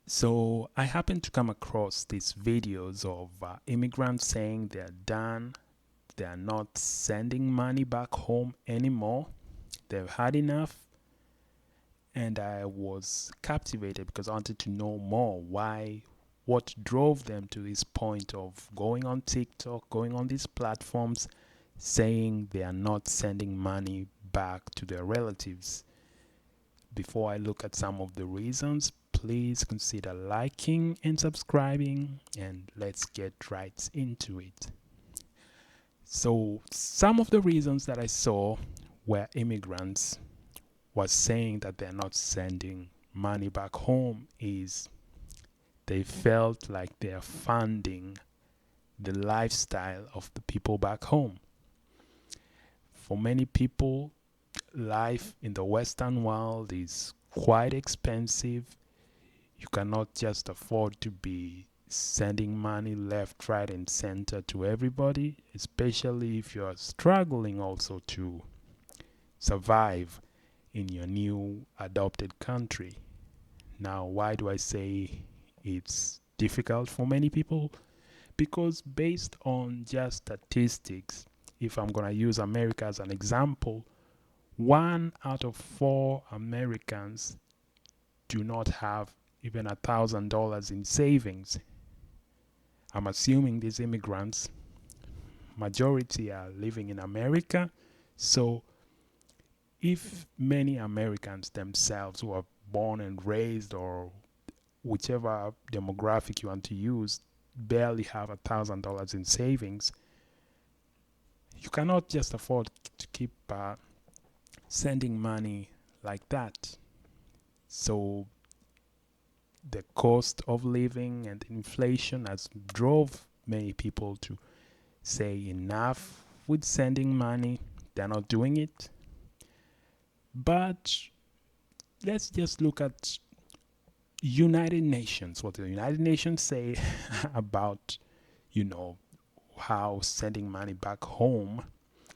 So I happened to come across these videos of immigrants saying they're done, they're not sending money back home anymore, they've had enough, and I was captivated because I wanted to know more what drove them to this point of going on TikTok, going on these platforms, saying they are not sending money back to their relatives. Before I look at some of the reasons, please consider liking and subscribing, and let's get right into it. So, some of the reasons that I saw where immigrants was saying that they're not sending money back home is they felt like they're funding the lifestyle of the people back home. For many people, life in the Western world is quite expensive. You cannot just afford to be sending money left, right, and center to everybody, especially if you're struggling also to survive in your new adopted country. Now, why do I say it's difficult for many people? Because based on just statistics, if I'm going to use America as an example, 1 out of 4 Americans do not have even $1,000 in savings. I'm assuming these immigrants, majority are living in America. So if many Americans themselves who are born and raised or whichever demographic you want to use barely have $1,000 in savings, you cannot just afford to keep sending money like that. So the cost of living and inflation has drove many people to say enough with sending money. They're not doing it. But let's just look at United Nations, what the United Nations say about, you know, how sending money back home.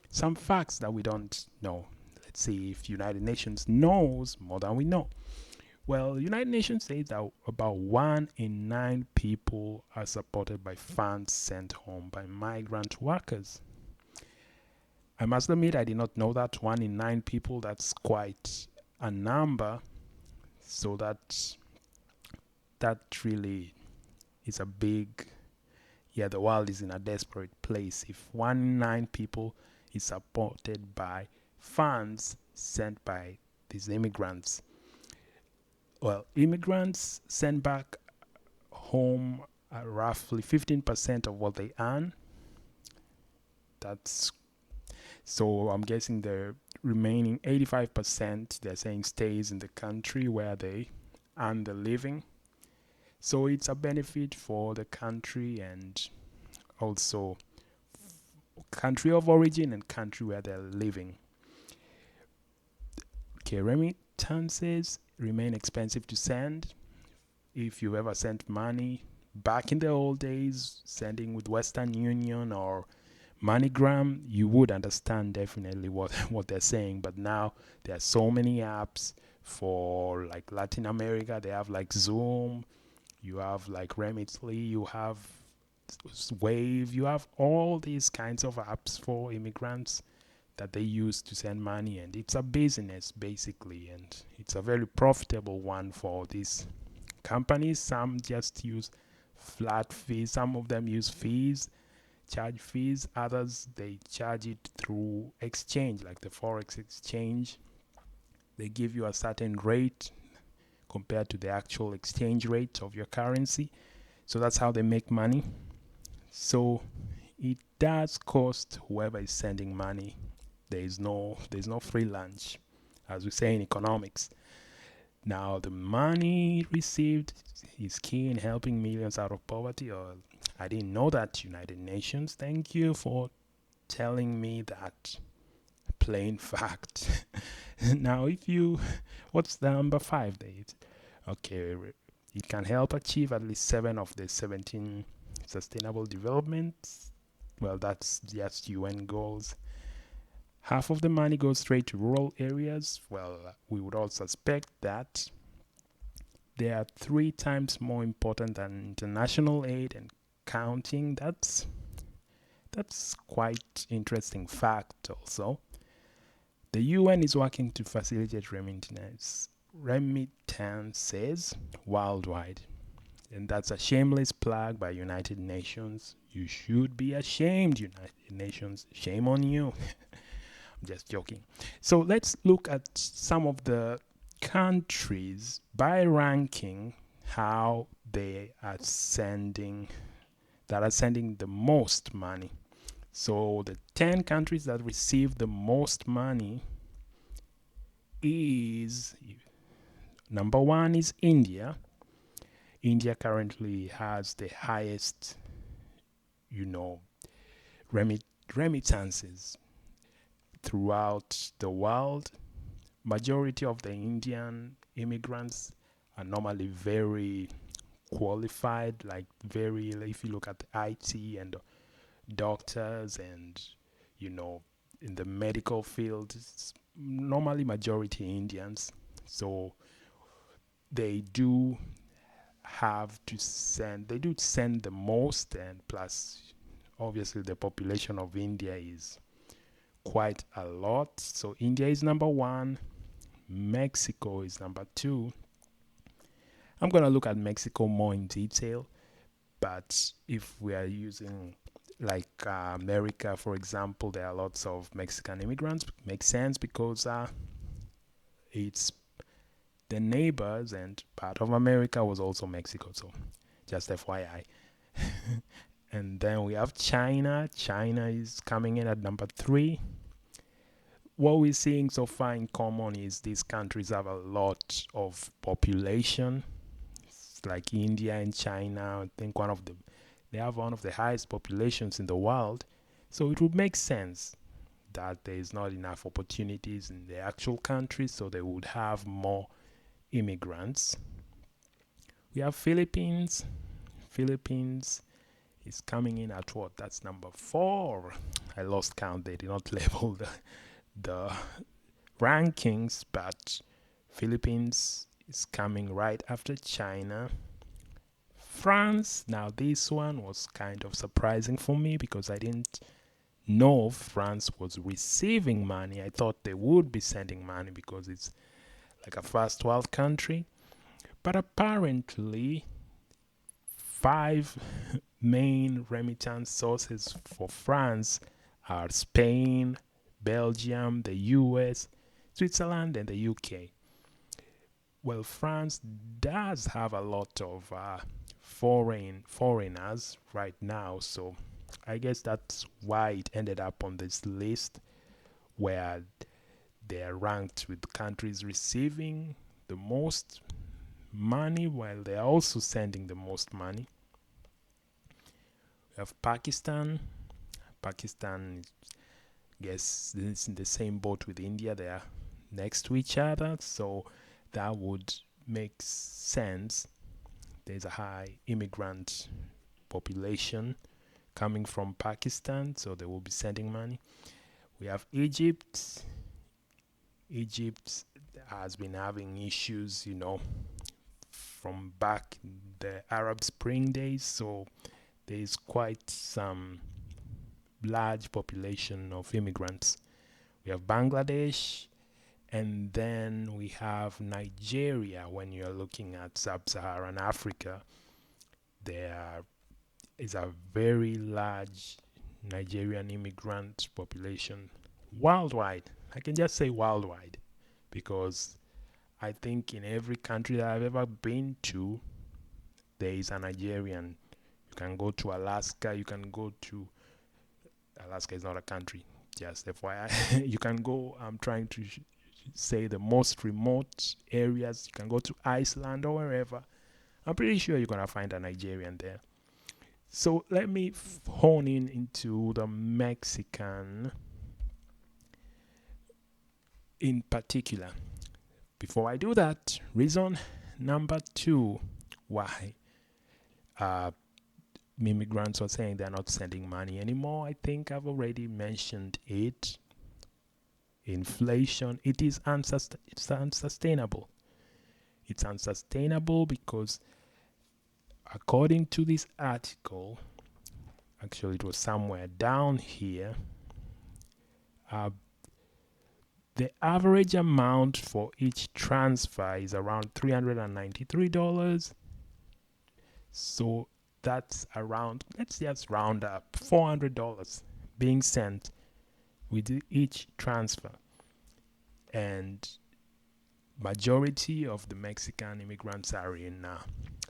Some facts that we don't know. Let's see if United Nations knows more than we know. Well, United Nations says that about 1 in 9 people are supported by funds sent home by migrant workers. I must admit I did not know that 1 in 9 people. That's quite a number. So that really is a big, yeah, the world is in a desperate place. If 1 in 9 people is supported by funds sent by these immigrants, well, immigrants send back home roughly 15% of what they earn. That's so I'm guessing the remaining 85% they're saying stays in the country where they earn the living. So it's a benefit for the country and also country of origin and country where they're living. Okay, remittances remain expensive to send. If you ever sent money back in the old days, sending with Western Union or MoneyGram, you would understand definitely what they're saying. But now there are so many apps for like Latin America. They have like Zoom, you have like Remitly, you have Wave, you have all these kinds of apps for immigrants that they use to send money, and it's a business basically, and it's a very profitable one for these companies. Some just use flat fees, some of them use fees, charge fees, others they charge it through exchange, like the forex exchange. They give you a certain rate compared to the actual exchange rate of your currency. So that's how they make money. So it does cost whoever is sending money. There's no free lunch, as we say in economics. Now the money received is key in helping millions out of poverty. Or I didn't know that, United Nations. Thank you for telling me that plain fact. Now what's the number 5, Dave? Okay, it can help achieve at least 7 of the 17 sustainable developments. Well, that's just UN goals. Half of the money goes straight to rural areas. Well, we would all suspect that they are 3 times more important than international aid and counting. That's quite interesting fact also. The UN is working to facilitate remittances worldwide. And that's a shameless plug by United Nations. You should be ashamed, United Nations. Shame on you. I'm just joking. So let's look at some of the countries by ranking how they are sending the most money. So the 10 countries that receive the most money is number 1 is India. India currently has the highest, remittances throughout the world. Majority of the Indian immigrants are normally very qualified, like very, if you look at the IT and doctors and, in the medical field, it's normally majority Indians. So they do send the most, and plus obviously the population of India is quite a lot. So India is number 1, Mexico is number 2. I'm going to look at Mexico more in detail, but if we are using like America, for example, there are lots of Mexican immigrants. Makes sense because it's the neighbors, and part of America was also Mexico, so just FYI. And then we have China. China is coming in at number 3. What we're seeing so far in common is these countries have a lot of population. It's like India and China. I think they have one of the highest populations in the world. So it would make sense that there is not enough opportunities in the actual countries, so they would have more immigrants. We have Philippines. Philippines is coming in at what? That's number 4. I lost count. They did not label the rankings, but Philippines is coming right after China. France, now this one was kind of surprising for me because I didn't know France was receiving money. I thought they would be sending money because it's like a first world country. But apparently 5 main remittance sources for France are Spain, Belgium, the US, Switzerland, and the UK. Well, France does have a lot of foreigners right now, so I guess that's why it ended up on this list where they are ranked with countries receiving the most money while they are also sending the most money. We have Pakistan. Pakistan, I guess, is in the same boat with India. They are next to each other, so that would make sense. There's a high immigrant population coming from Pakistan, so they will be sending money. We have Egypt. Egypt has been having issues, from back in the Arab Spring days, so there is quite some large population of immigrants. We have Bangladesh, and then we have Nigeria. When you're looking at sub-Saharan Africa, there is a very large Nigerian immigrant population worldwide. I can just say worldwide because I think in every country that I've ever been to, there is a Nigerian. You can go to Alaska. Alaska is not a country, just FYI. You can go, I'm trying to say the most remote areas. You can go to Iceland or wherever. I'm pretty sure you're going to find a Nigerian there. So let me hone in into the Mexican in particular. Before I do that, reason number 2 why immigrants are saying they're not sending money anymore. I think I've already mentioned it. Inflation, it's unsustainable. it's unsustainable because according to this article, actually it was somewhere down here, uh, the average amount for each transfer is around $393. So that's around, let's just round up, $400 being sent with each transfer. And majority of the Mexican immigrants are in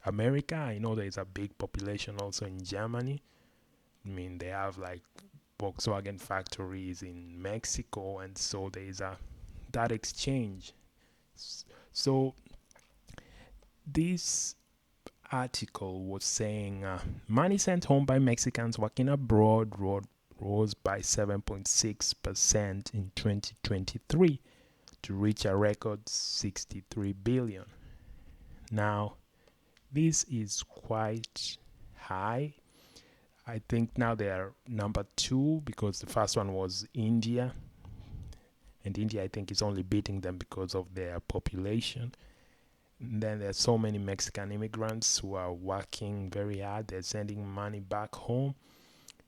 America. I know there's a big population also in Germany. I mean, they have like Volkswagen factories in Mexico, and so there's that exchange. So this article was saying money sent home by Mexicans working abroad rose by 7.6% in 2023 to reach a record 63 billion. Now, this is quite high. I think now they are number 2 because the first one was India. And India, I think, is only beating them because of their population. And then there are so many Mexican immigrants who are working very hard. They're sending money back home.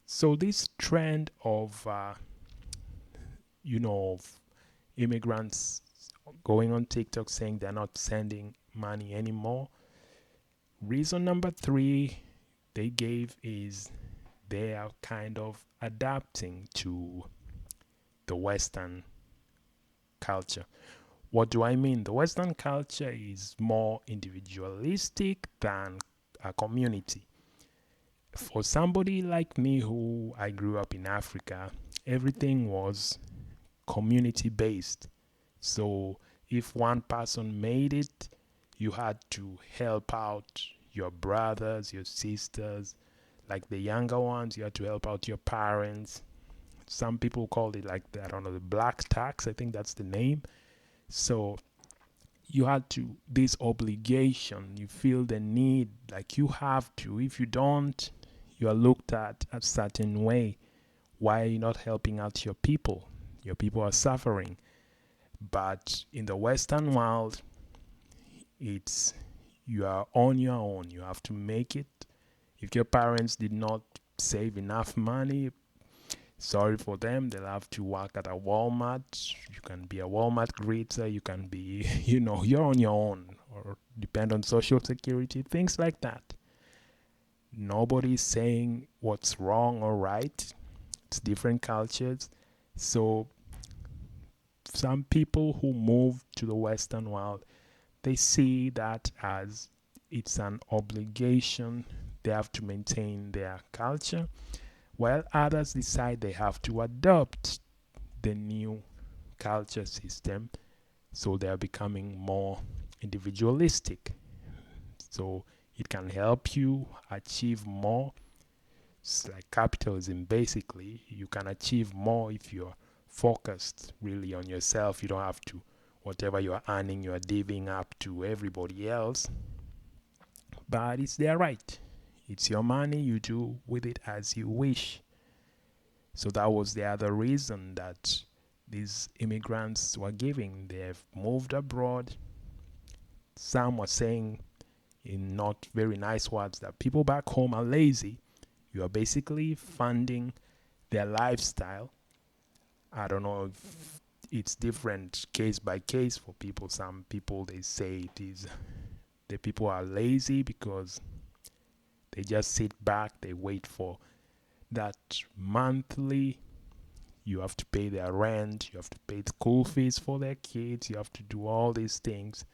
So this trend of, immigrants going on TikTok saying they're not sending money anymore. Reason number 3 they gave is they are kind of adapting to the Western culture. What do I mean? The Western culture is more individualistic than a community. For somebody like me who I grew up in Africa, everything was community based. So if one person made it, you had to help out your brothers, your sisters, like the younger ones, you had to help out your parents. Some people call it like, I don't know, the black tax, I think that's the name. So you had to, this obligation, you feel the need, like you have to. If you don't, you are looked at a certain way. Why are you not helping out your people? Your people are suffering. But in the Western world, it's you are on your own. You have to make it. If your parents did not save enough money, sorry for them. They'll have to work at a Walmart. You can be a Walmart greeter. You can be, you're on your own or depend on Social Security, things like that. Nobody's saying what's wrong or right. It's different cultures. So some people who move to the Western world, they see that as it's an obligation. They have to maintain their culture, while others decide they have to adopt the new culture system, so they are becoming more individualistic. So it can help you achieve more. It's like capitalism, basically. You can achieve more if you're focused really on yourself. You don't have to, whatever you're earning, you're divvying up to everybody else. But it's their right. It's your money. You do with it as you wish. So that was the other reason that these immigrants were giving. They've moved abroad. Some were saying in not very nice words that people back home are lazy. You are basically funding their lifestyle. I don't know if it's different case by case for people. Some people, they say it is the people are lazy because they just sit back, they wait for that monthly. You have to pay their rent, you have to pay school fees for their kids, you have to do all these things.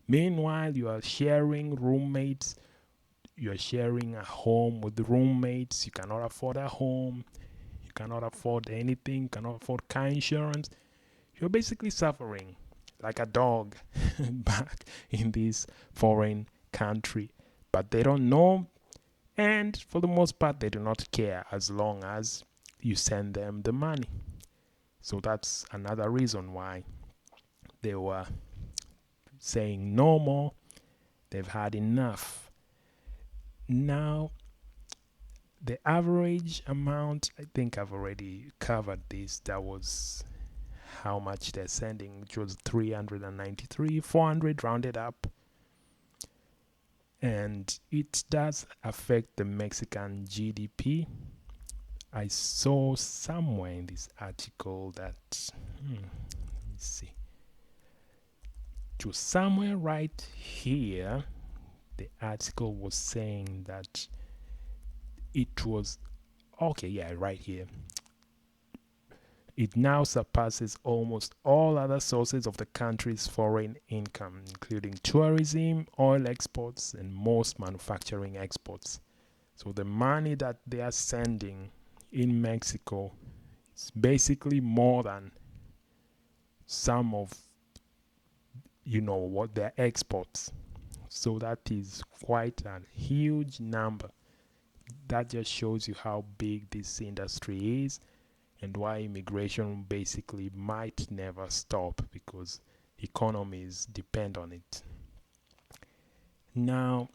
Meanwhile, you are sharing roommates, you are sharing a home with the roommates. You cannot afford a home, you cannot afford anything, you cannot afford car insurance. You're basically suffering like a dog back in this foreign country. But they don't know, and for the most part, they do not care as long as you send them the money. So that's another reason why they were saying no more. They've had enough. Now, the average amount, I think I've already covered this. That was how much they're sending, which was 393, 400 rounded up. And it does affect the Mexican GDP. I saw somewhere in this article that, let me see, it was somewhere right here. The article was saying that it was, okay, yeah, right here. It now surpasses almost all other sources of the country's foreign income, including tourism, oil exports, and most manufacturing exports. So the money that they are sending in Mexico is basically more than some of, what their exports. So that is quite a huge number. That just shows you how big this industry is and why immigration basically might never stop, because economies depend on it. Now,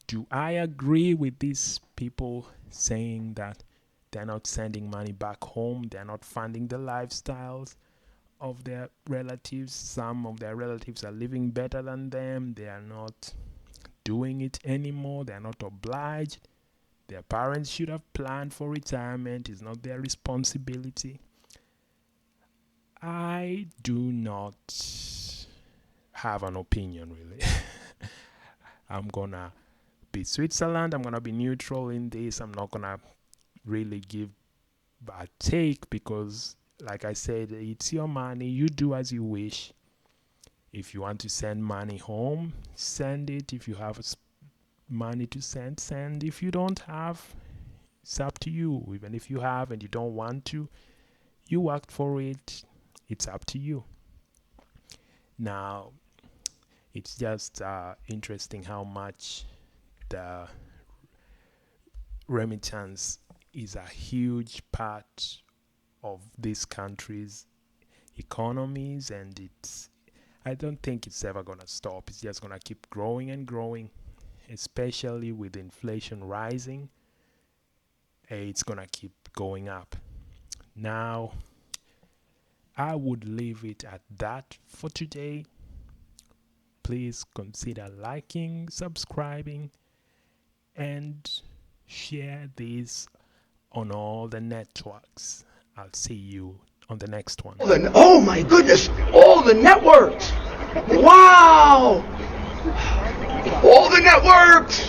do I agree with these people saying that they're not sending money back home, they're not funding the lifestyles of their relatives? Some of their relatives are living better than them, they are not doing it anymore, they're not obliged. Their parents should have planned for retirement, it's not their responsibility. I do not have an opinion, really. I'm gonna be Switzerland, I'm gonna be neutral in this. I'm not gonna really give a take because, like I said, it's your money, you do as you wish. If you want to send money home, send it. If you have money to send. If you don't have, it's up to you. Even if you have and you don't want to, you worked for it, it's up to you. Now, it's just interesting how much the remittance is a huge part of this country's economies, and I don't think it's ever gonna stop. It's just gonna keep growing and growing, especially with inflation rising. It's gonna keep going up. Now, I would leave it at that for today. Please consider liking, subscribing, and share this on all the networks. I'll see you on the next one. Oh my goodness, all the networks! Wow! All the networks!